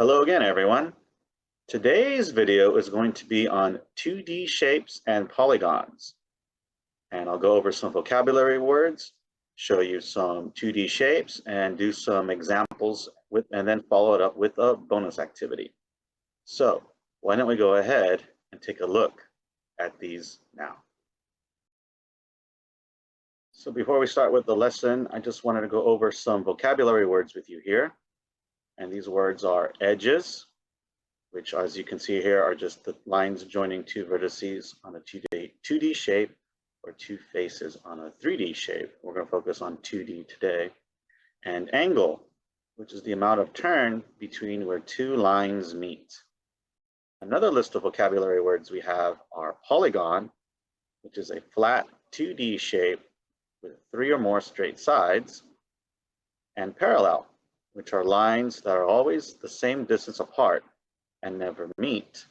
Hello again, everyone. Today's video is going to be on 2D shapes and polygons. And I'll go over some vocabulary words, show you some 2D shapes, and do some examples and then follow it up with a bonus activity. So why don't we go ahead and take a look at these now. So before we start with the lesson, I just wanted to go over some vocabulary words with you here. And these words are edges, which, as you can see here, are just the lines joining two vertices on a 2D shape or two faces on a 3D shape. We're going to focus on 2D today. And angle, which is the amount of turn between where two lines meet. Another list of vocabulary words we have are polygon, which is a flat 2D shape with 3 or more straight sides, and parallel, which are lines that are always the same distance apart and never meet.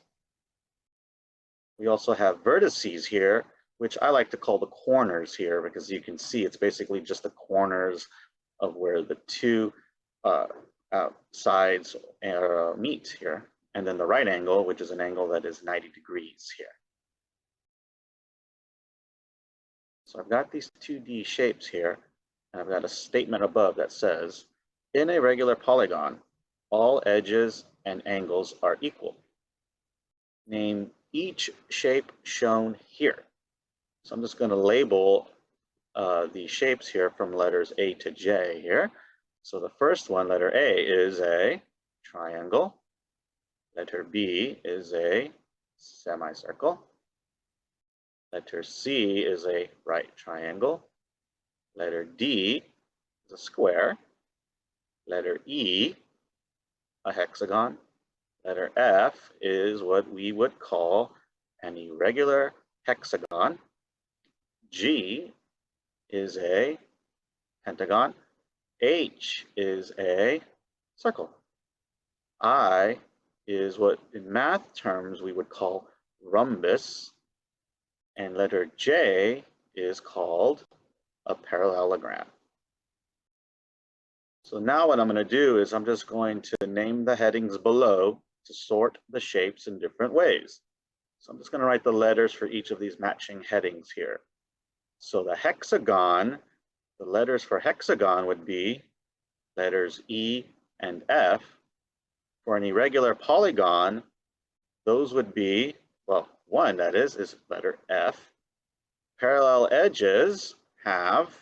We also have vertices here, which I like to call the corners here, because you can see it's basically just the corners of where the two sides meet here. And then the right angle, which is an angle that is 90 degrees here. So I've got these 2D shapes here, and I've got a statement above that says, in a regular polygon, all edges and angles are equal. Name each shape shown here. So I'm just going to label the shapes here from letters A to J here. So the first one, letter A, is a triangle. Letter B is a semicircle. Letter C is a right triangle. Letter D is a square. Letter E, a hexagon. Letter F is what we would call an irregular hexagon. G is a pentagon. H is a circle. I is what in math terms we would call rhombus. And letter J is called a parallelogram. So now what I'm going to do is I'm just going to name the headings below to sort the shapes in different ways. So I'm just going to write the letters for each of these matching headings here. So the hexagon, the letters for hexagon would be letters E and F. For an irregular polygon, those would be, well, one that is letter F. Parallel edges have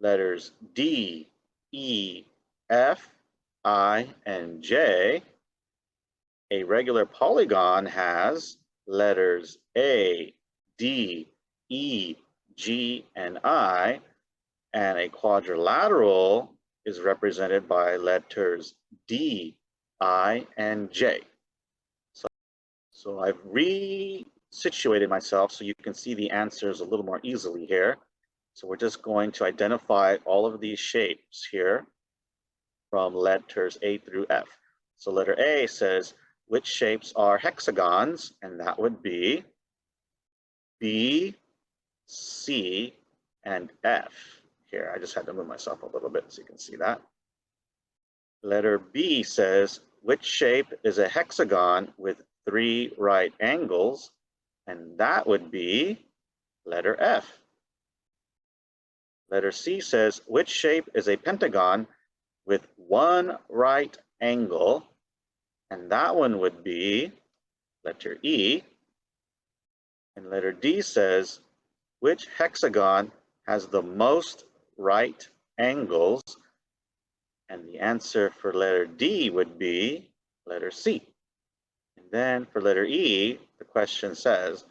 letters D, E, F, I, and J. A regular polygon has letters A, D, E, G, and I, and a quadrilateral is represented by letters D, I, and J. So I've resituated myself so you can see the answers a little more easily here. So we're just going to identify all of these shapes here from letters A through F. So letter A says, which shapes are hexagons? And that would be B, C, and F. Here, I just had to move myself a little bit so you can see that. Letter B says, which shape is a hexagon with 3 right angles? And that would be letter F. Letter C says, which shape is a pentagon with 1 right angle? And that one would be letter E. And letter D says, which hexagon has the most right angles? And the answer for letter D would be letter C. And then for letter E, the question says,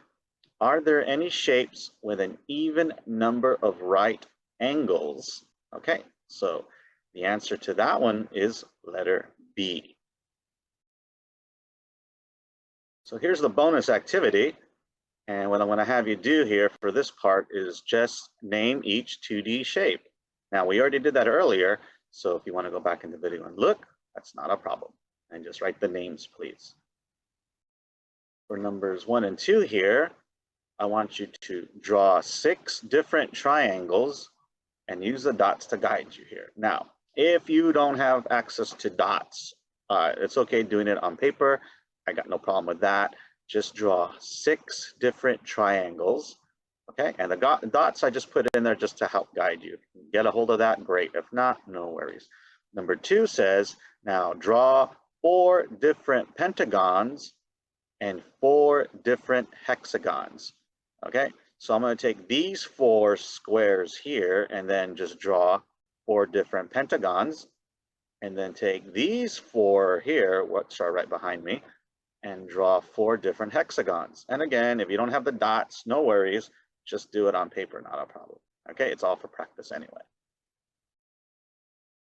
are there any shapes with an even number of right angles? Okay, so the answer to that one is letter B. So here's the bonus activity. And what I'm going to have you do here for this part is just name each 2D shape. Now, we already did that earlier, so if you want to go back in the video and look, that's not a problem. And just write the names, please. For numbers 1 and 2 here, I want you to draw 6 different triangles and use the dots to guide you here. Now, if you don't have access to dots it's okay doing it on paper. I got no problem with that. Just draw 6 different triangles. Okay, and the dots I just put in there just to help guide you. Get a hold of that, great. If not, no worries. Number 2 says, now draw 4 different pentagons and 4 different hexagons. Okay, so I'm going to take these 4 squares here and then just draw 4 different pentagons, and then take these 4 here, which are right behind me, and draw 4 different hexagons. And again, if you don't have the dots, no worries, just do it on paper, not a problem. Okay, it's all for practice anyway.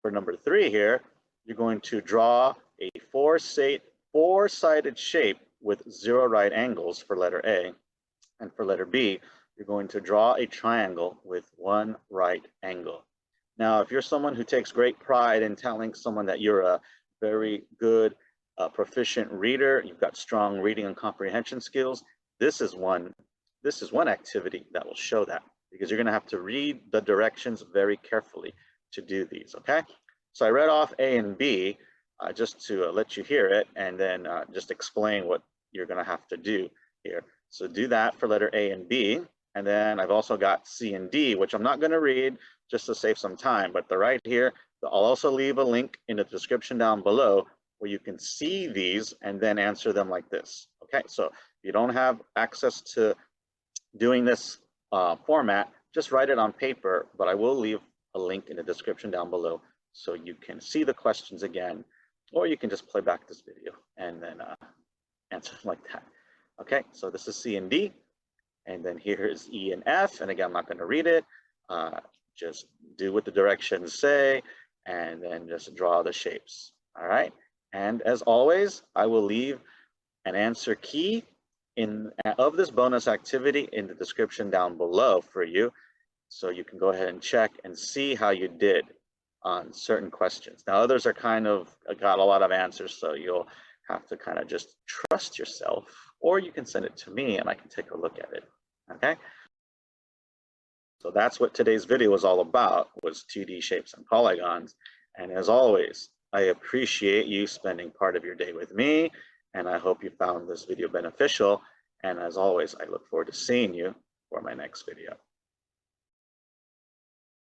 For number 3 here, you're going to draw a 4-sided shape with 0 right angles for letter A. And for letter B, you're going to draw a triangle with 1 right angle. Now, if you're someone who takes great pride in telling someone that you're a very good, proficient reader, you've got strong reading and comprehension skills, this is one activity that will show that, because you're going to have to read the directions very carefully to do these, okay? So I read off A and B just to let you hear it, and then just explain what you're going to have to do here. So do that for letter A and B, and then I've also got C and D, which I'm not going to read just to save some time, but they're right here. I'll also leave a link in the description down below where you can see these and then answer them like this. Okay, so if you don't have access to doing this format, just write it on paper, but I will leave a link in the description down below so you can see the questions again, or you can just play back this video and then answer them like that. Okay, so this is C and D, and then here is E and F, and again, I'm not going to read it. Just do what the directions say, and then just draw the shapes. All right, and as always, I will leave an answer key of this bonus activity in the description down below for you, so you can go ahead and check and see how you did on certain questions. Now, others are kind of got a lot of answers, so you'll have to kind of just trust yourself, or you can send it to me and I can take a look at it. Okay, so that's what today's video was all about, was 2D shapes and polygons. And as always, I appreciate you spending part of your day with me, and I hope you found this video beneficial. And as always, I look forward to seeing you for my next video.